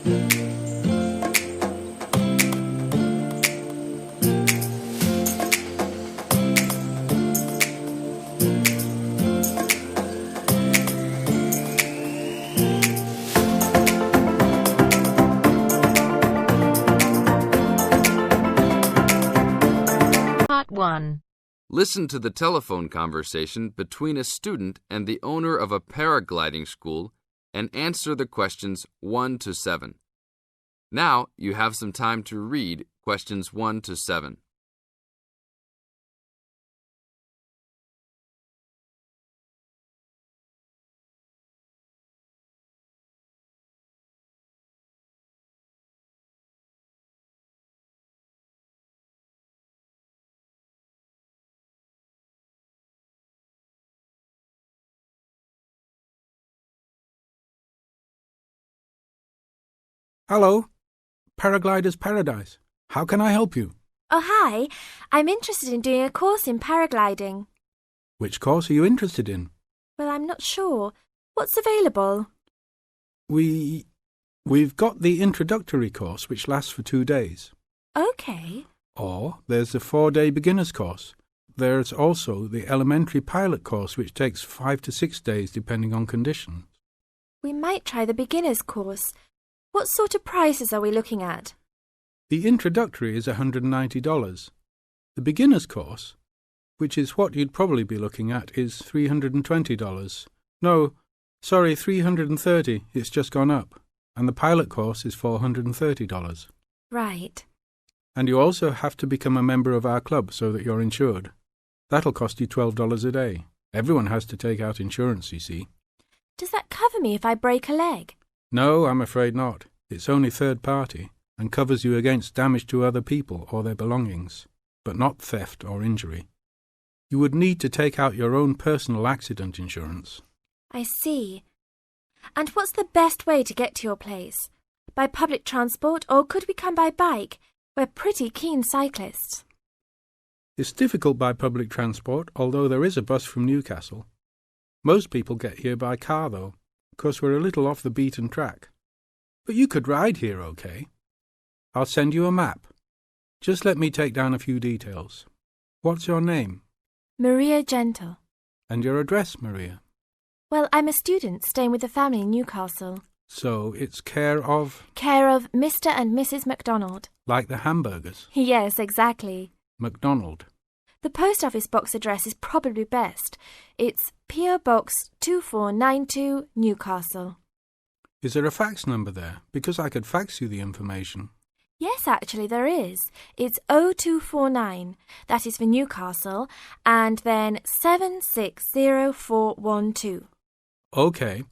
Part 1. Listen to the telephone conversation between a student and the owner of a paragliding school and answer the questions 1 to 7. Now you have some time to read questions 1 to 7. Hello, Paraglider's Paradise. How can I help you? Oh, hi. I'm interested in doing a course in paragliding. Which course are you interested in? Well, I'm not sure. What's available? We've got the introductory course, which lasts for 2 days. OK. Or there's the 4-day beginner's course. There's also the elementary pilot course, which takes 5 to 6 days, depending on conditions. We might try the beginner's course. What sort of prices are we looking at? The introductory is $190. The beginner's course, which is what you'd probably be looking at, is $320. No, sorry, $330. It's just gone up. And the pilot course is $430. Right. And you also have to become a member of our club so that you're insured. That'll cost you $12 a day. Everyone has to take out insurance, you see. Does that cover me if I break a leg? No, I'm afraid not. It's only third party and covers you against damage to other people or their belongings, but not theft or injury. You would need to take out your own personal accident insurance. I see. And what's the best way to get to your place? By public transport, or could we come by bike? We're pretty keen cyclists. It's difficult by public transport, although there is a bus from Newcastle. Most people get here by car, though, because we're a little off the beaten track. But you could ride here, OK? I'll send you a map. Just let me take down a few details. What's your name? Maria Gentle. And your address, Maria? Well, I'm a student staying with the family in Newcastle. So it's care of? Care of Mr. and Mrs. MacDonald. Like the hamburgers? Yes, exactly. MacDonald. The post office box address is probably best. It's P.O. Box 2492, Newcastle. Is there a fax number there? Because I could fax you the information. Yes, actually there is. It's 0249. That is for Newcastle. And then 760412. OK.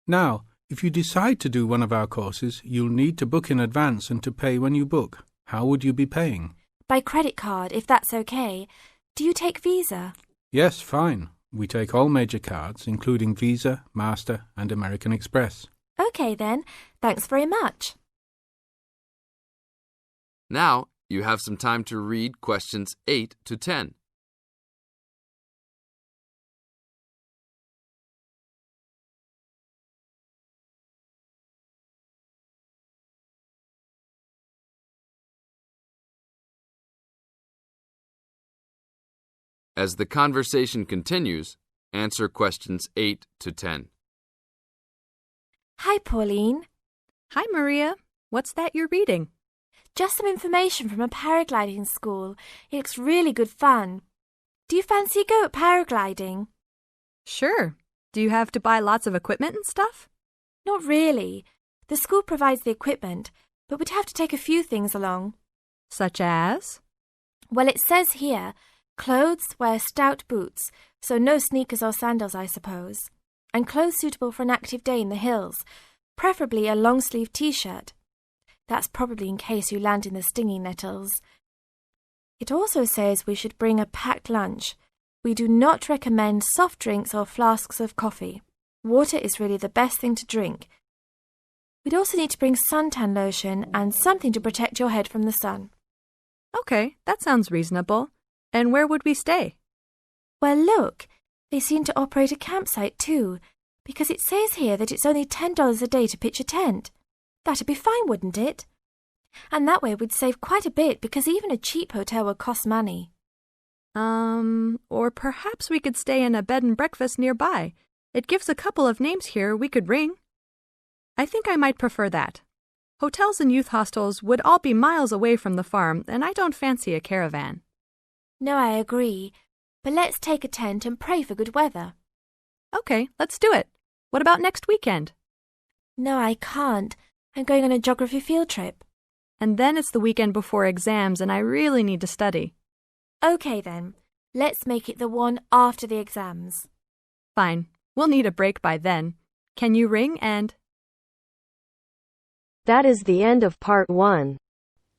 Now, if you decide to do one of our courses, you'll need to book in advance and to pay when you book. How would you be paying? By credit card, if that's OK. Do you take Visa? Yes, fine. We take all major cards, including Visa, Master and American Express. OK then. Thanks very much. Now you have some time to read questions 8 to 10. As the conversation continues, answer questions 8 to 10. Hi, Pauline. Hi, Maria. What's that you're reading? Just some information from a paragliding school. It looks really good fun. Do you fancy a go at paragliding? Sure. Do you have to buy lots of equipment and stuff? Not really. The school provides the equipment, but we'd have to take a few things along. Such as? Well, it says here, clothes wear stout boots, so no sneakers or sandals, I suppose. And clothes suitable for an active day in the hills, preferably a long-sleeve t-shirt. That's probably in case you land in the stinging nettles. It also says we should bring a packed lunch. We do not recommend soft drinks or flasks of coffee. Water is really the best thing to drink. We'd also need to bring suntan lotion and something to protect your head from the sun. Okay, that sounds reasonable. And where would we stay? Well, look, they seem to operate a campsite too, because it says here that it's only $10 a day to pitch a tent. That'd be fine, wouldn't it? And that way we'd save quite a bit because even a cheap hotel would cost money. Or perhaps we could stay in a bed and breakfast nearby. It gives a couple of names here we could ring. I think I might prefer that. Hotels and youth hostels would all be miles away from the farm, and I don't fancy a caravan. No, I agree. But let's take a tent and pray for good weather. Okay, let's do it. What about next weekend? No, I can't. I'm going on a geography field trip. And then it's the weekend before exams, and I really need to study. Okay then, let's make it the one after the exams. Fine. We'll need a break by then. Can you ring and... That is the end of part 1.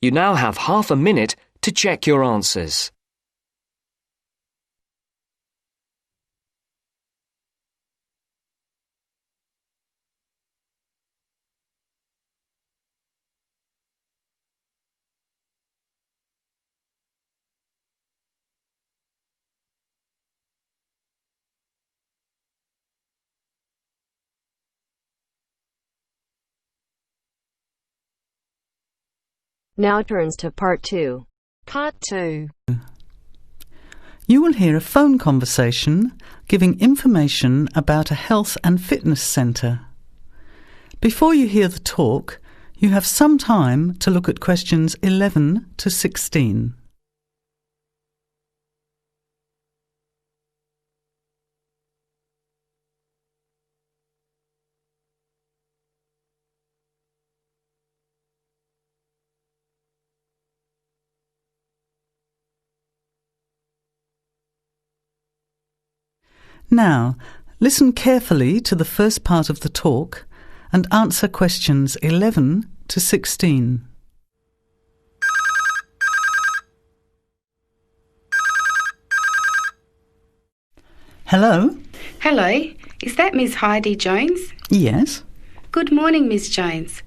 You now have half a minute to check your answers. Now turns to part 2. Part 2. You will hear a phone conversation giving information about a health and fitness centre. Before you hear the talk, you have some time to look at questions 11 to 16. Now, listen carefully to the first part of the talk and answer questions 11 to 16. Hello? Hello, is that Miss Heidi Jones? Yes? Good morning, Miss Jones.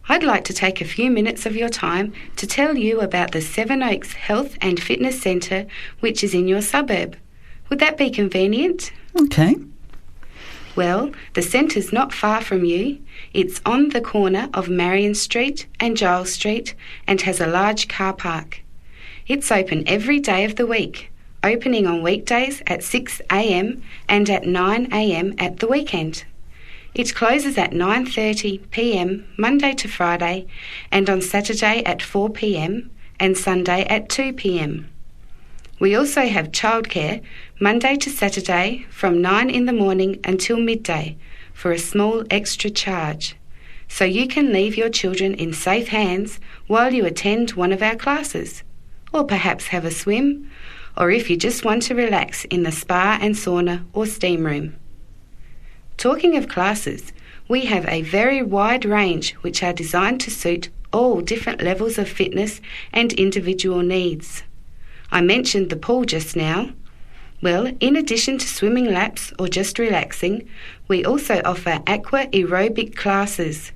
I'd like to take a few minutes of your time to tell you about the Seven Oaks Health and Fitness Centre, which is in your suburb. Would that be convenient? Okay. Well, the centre's not far from you. It's on the corner of Marion Street and Giles Street and has a large car park. It's open every day of the week, opening on weekdays at 6 a.m. and at 9 a.m. at the weekend. It closes at 9:30 p.m. Monday to Friday and on Saturday at 4 p.m. and Sunday at 2 p.m. We also have childcare Monday to Saturday from 9 in the morning until midday for a small extra charge, so you can leave your children in safe hands while you attend one of our classes, or perhaps have a swim, or if you just want to relax in the spa and sauna or steam room. Talking of classes, we have a very wide range which are designed to suit all different levels of fitness and individual needs. I mentioned the pool just now. Well, in addition to swimming laps or just relaxing, we also offer aqua aerobic classes,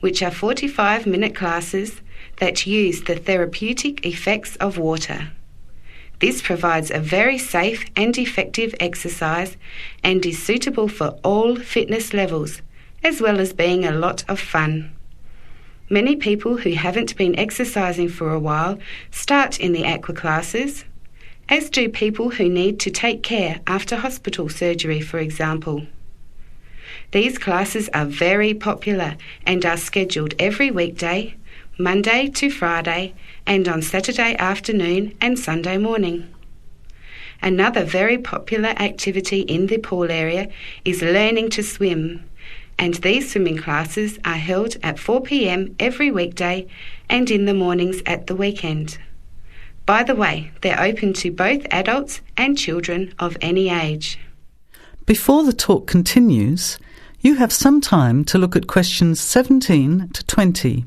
which are 45-minute classes that use the therapeutic effects of water. This provides a very safe and effective exercise and is suitable for all fitness levels, as well as being a lot of fun. Many people who haven't been exercising for a while start in the aqua classes, as do people who need to take care after hospital surgery, for example. These classes are very popular and are scheduled every weekday, Monday to Friday, and on Saturday afternoon and Sunday morning. Another very popular activity in the pool area is learning to swim, and these swimming classes are held at 4 p.m. every weekday and in the mornings at the weekend. By the way, they're open to both adults and children of any age. Before the talk continues, you have some time to look at questions 17 to 20.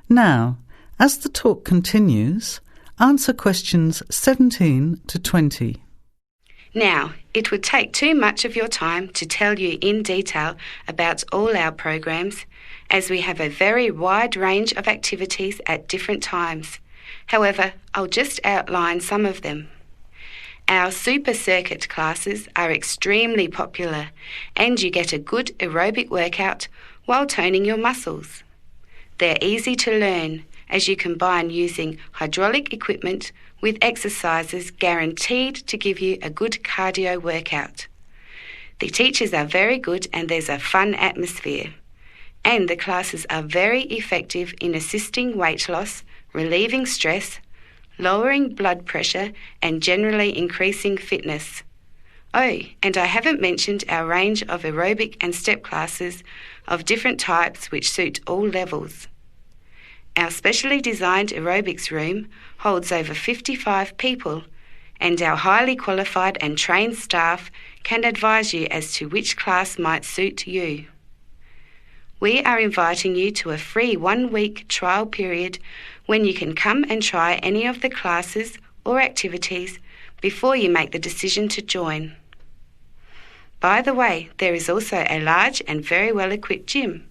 Now, as the talk continues, answer questions 17 to 20. Now, it would take too much of your time to tell you in detail about all our programs, as we have a very wide range of activities at different times. However, I'll just outline some of them. Our super circuit classes are extremely popular, and you get a good aerobic workout while toning your muscles. They're easy to learn, as you combine using hydraulic equipment with exercises guaranteed to give you a good cardio workout. The teachers are very good and there's a fun atmosphere. And the classes are very effective in assisting weight loss, relieving stress, lowering blood pressure and generally increasing fitness. Oh, and I haven't mentioned our range of aerobic and step classes of different types which suit all levels. Our specially designed aerobics room holds over 55 people, and our highly qualified and trained staff can advise you as to which class might suit you. We are inviting you to a free 1-week trial period when you can come and try any of the classes or activities before you make the decision to join. By the way, there is also a large and very well-equipped gym,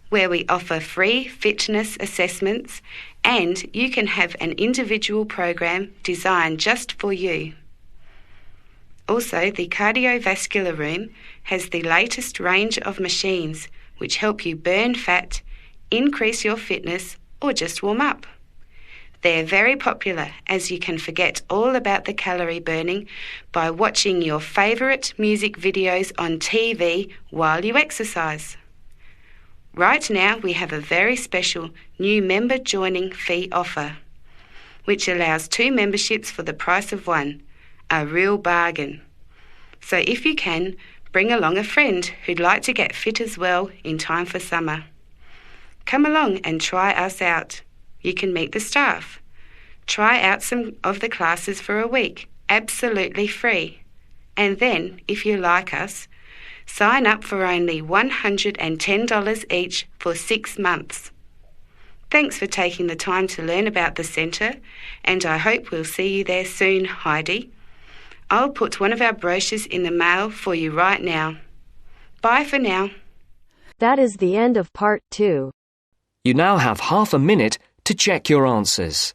where we offer free fitness assessments and you can have an individual program designed just for you. Also, the cardiovascular room has the latest range of machines which help you burn fat, increase your fitness, or just warm up. They're very popular, as you can forget all about the calorie burning by watching your favourite music videos on TV while you exercise. Right now, we have a very special new member joining fee offer, which allows 2 memberships for the price of 1, a real bargain. So if you can, bring along a friend who'd like to get fit as well in time for summer. Come along and try us out. You can meet the staff. Try out some of the classes for a week, absolutely free. And then, if you like us, sign up for only $110 each for 6 months. Thanks for taking the time to learn about the centre, and I hope we'll see you there soon, Heidi. I'll put one of our brochures in the mail for you right now. Bye for now. That is the end of part 2. You now have half a minute to check your answers.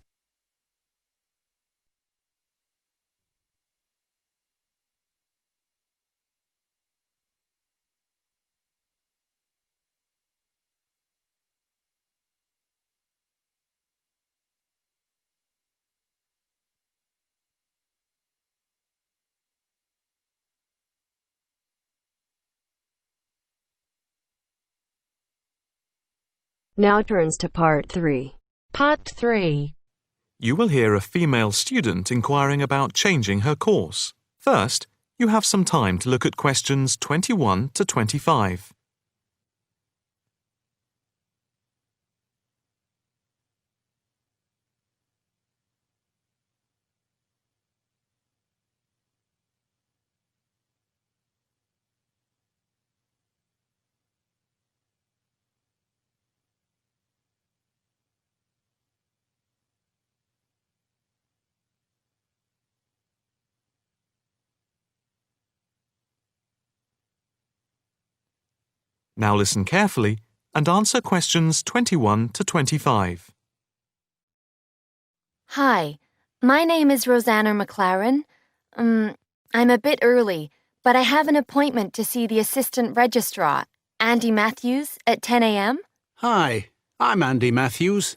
Now turns to part 3. Part 3. You will hear a female student inquiring about changing her course. First, you have some time to look at questions 21 to 25. Now listen carefully and answer questions 21 to 25. Hi, my name is Rosanna McLaren. I'm a bit early, but I have an appointment to see the assistant registrar, Andy Matthews, at 10 a.m. Hi, I'm Andy Matthews.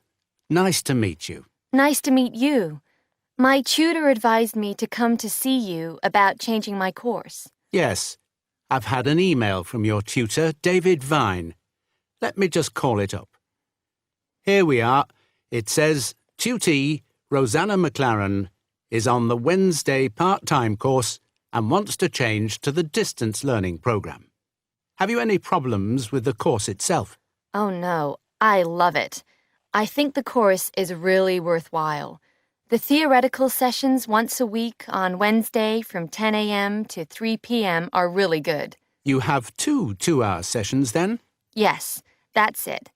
Nice to meet you. Nice to meet you. My tutor advised me to come to see you about changing my course. Yes, I've had an email from your tutor, David Vine. Let me just call it up. Here we are. It says, Tutee Rosanna McLaren is on the Wednesday part-time course and wants to change to the distance learning program. Have you any problems with the course itself? Oh no, I love it. I think the course is really worthwhile. The theoretical sessions once a week on Wednesday from 10 a.m. to 3 p.m. are really good. You have 2 2-hour sessions then? Yes, that's it.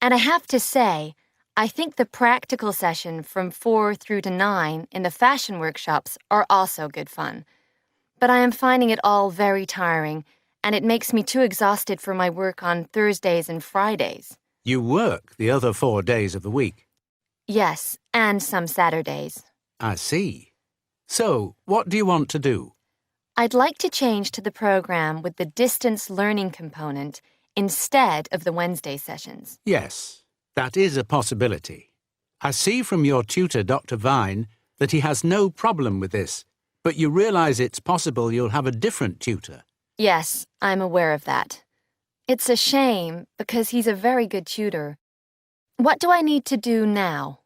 And I have to say, I think the practical session from 4 through to 9 in the fashion workshops are also good fun. but I am finding it all very tiring, and it makes me too exhausted for my work on Thursdays and Fridays. You work the other 4 days of the week. Yes, and some Saturdays. I see. So, what do you want to do? I'd like to change to the program with the distance learning component instead of the Wednesday sessions. Yes, that is a possibility. I see from your tutor, Dr. Vine, that he has no problem with this, but you realise it's possible you'll have a different tutor. Yes, I'm aware of that. It's a shame because he's a very good tutor. What do I need to do now?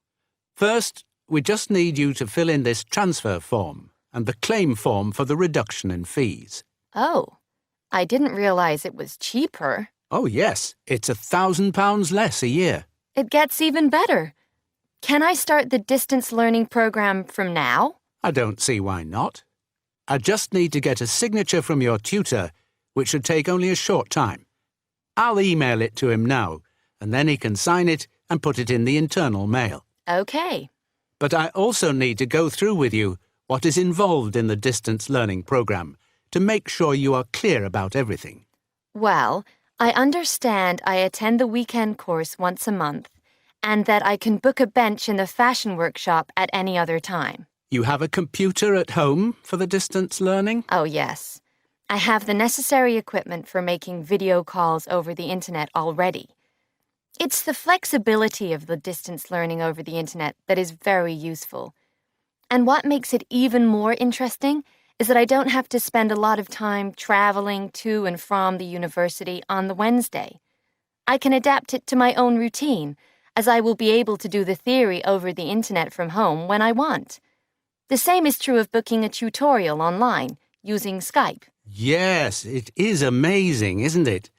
First, we just need you to fill in this transfer form and the claim form for the reduction in fees. Oh, I didn't realize it was cheaper. Oh, yes, it's £1,000 less a year. It gets even better. Can I start the distance learning program from now? I don't see why not. I just need to get a signature from your tutor, which should take only a short time. I'll email it to him now, and then he can sign it and put it in the internal mail. Okay. But I also need to go through with you what is involved in the distance learning program to make sure you are clear about everything. Well, I understand I attend the weekend course once a month, and that I can book a bench in the fashion workshop at any other time. You have a computer at home for the distance learning? Oh, yes. I have the necessary equipment for making video calls over the internet already. It's the flexibility of the distance learning over the internet that is very useful. And what makes it even more interesting is that I don't have to spend a lot of time traveling to and from the university on the Wednesday. I can adapt it to my own routine, as I will be able to do the theory over the internet from home when I want. The same is true of booking a tutorial online using Skype. Yes, it is amazing, isn't it?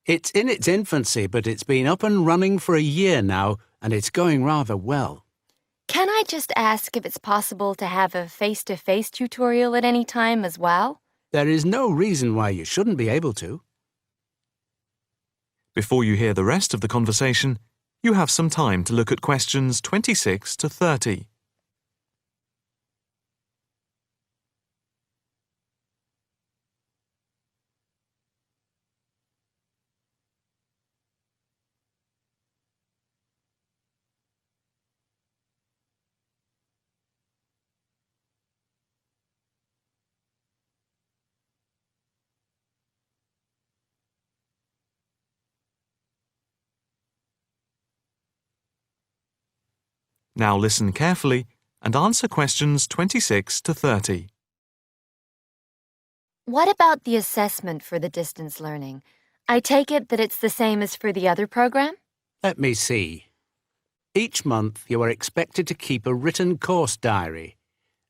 It's in its infancy, but it's been up and running for a year now, and it's going rather well. Can I just ask if it's possible to have a face-to-face tutorial at any time as well? There is no reason why you shouldn't be able to. Before you hear the rest of the conversation, you have some time to look at questions 26 to 30. Now listen carefully and answer questions 26 to 30. What about the assessment for the distance learning? I take it that it's the same as for the other program? Let me see. Each month you are expected to keep a written course diary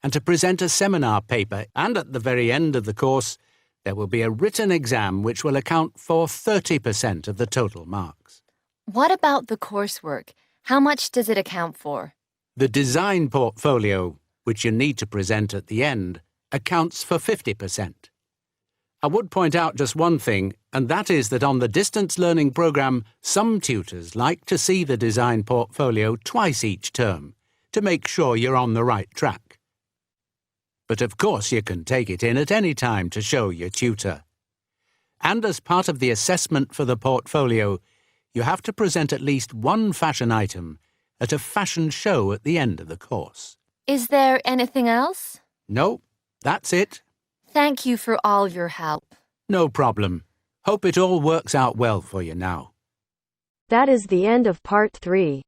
and to present a seminar paper, and at the very end of the course there will be a written exam which will account for 30% of the total marks. What about the coursework? How much does it account for? The design portfolio, which you need to present at the end, accounts for 50%. I would point out just one thing, and that is that on the distance learning program, some tutors like to see the design portfolio twice each term to make sure you're on the right track. But of course you can take it in at any time to show your tutor. And as part of the assessment for the portfolio, you have to present at least one fashion item at a fashion show at the end of the course. Is there anything else? No, that's it. Thank you for all your help. No problem. Hope it all works out well for you now. That is the end of part 3.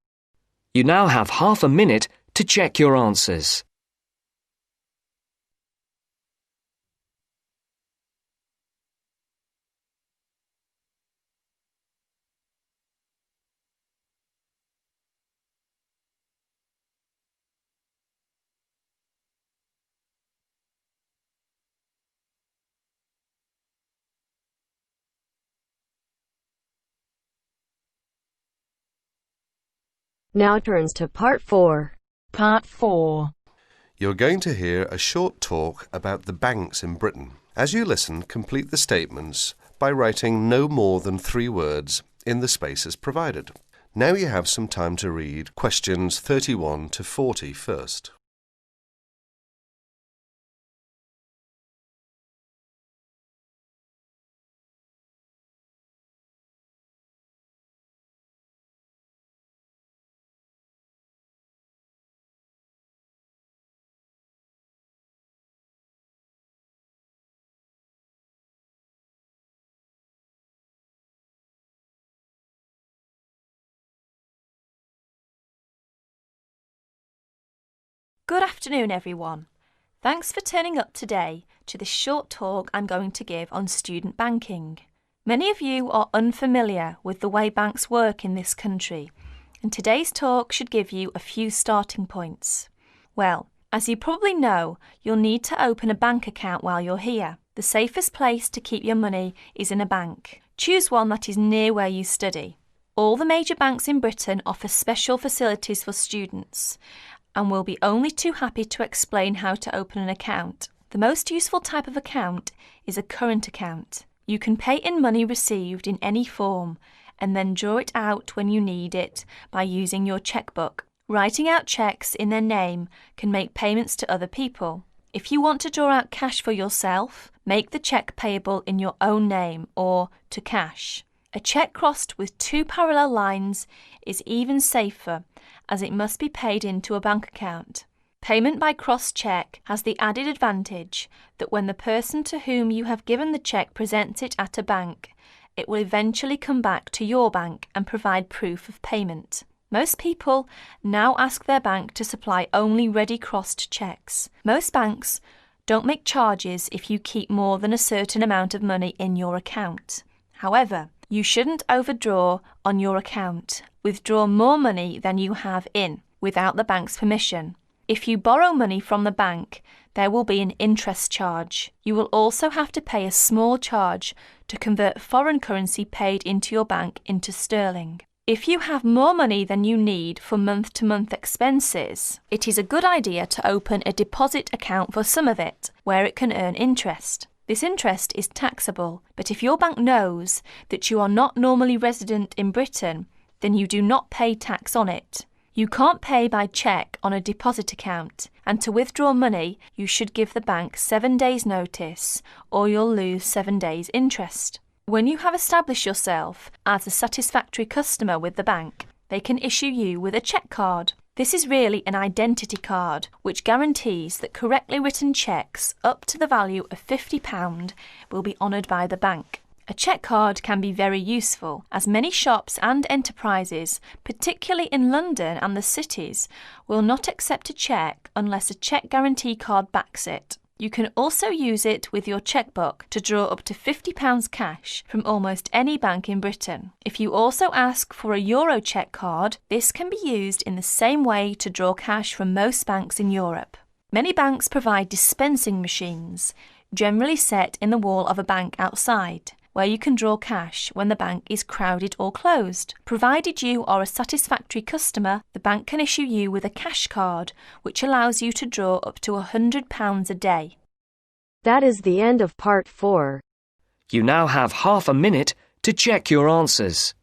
You now have half a minute to check your answers. Now turns to part 4. Part 4. You're going to hear a short talk about the banks in Britain. As you listen, complete the statements by writing no more than 3 words in the spaces provided. Now you have some time to read questions 31 to 40 first. Good afternoon, everyone. Thanks for turning up today to this short talk I'm going to give on student banking. Many of you are unfamiliar with the way banks work in this country, and today's talk should give you a few starting points. Well, as you probably know, you'll need to open a bank account while you're here. The safest place to keep your money is in a bank. Choose one that is near where you study. All the major banks in Britain offer special facilities for students, and we'll be only too happy to explain how to open an account. The most useful type of account is a current account. You can pay in money received in any form and then draw it out when you need it by using your checkbook. Writing out cheques in their name can make payments to other people. If you want to draw out cash for yourself, make the cheque payable in your own name or to cash. A cheque crossed with two parallel lines is even safer, as it must be paid into a bank account. Payment by crossed cheque has the added advantage that when the person to whom you have given the cheque presents it at a bank, it will eventually come back to your bank and provide proof of payment. Most people now ask their bank to supply only ready crossed cheques. Most banks don't make charges if you keep more than a certain amount of money in your account. However, you shouldn't overdraw on your account, withdraw more money than you have in, without the bank's permission. If you borrow money from the bank, there will be an interest charge. You will also have to pay a small charge to convert foreign currency paid into your bank into sterling. If you have more money than you need for month-to-month expenses, it is a good idea to open a deposit account for some of it, where it can earn interest. This interest is taxable, but if your bank knows that you are not normally resident in Britain, then you do not pay tax on it. You can't pay by cheque on a deposit account, and to withdraw money, you should give the bank 7 days' notice, or you'll lose 7 days' interest. When you have established yourself as a satisfactory customer with the bank, they can issue you with a cheque card. This is really an identity card, which guarantees that correctly written cheques up to the value of £50 will be honoured by the bank. A cheque card can be very useful, as many shops and enterprises, particularly in London and the cities, will not accept a cheque unless a cheque guarantee card backs it. You can also use it with your chequebook to draw up to £50 cash from almost any bank in Britain. If you also ask for a Euro cheque card, this can be used in the same way to draw cash from most banks in Europe. Many banks provide dispensing machines, generally set in the wall of a bank outside, where you can draw cash when the bank is crowded or closed. Provided you are a satisfactory customer, the bank can issue you with a cash card, which allows you to draw up to £100 a day. That is the end of part 4. You now have half a minute to check your answers.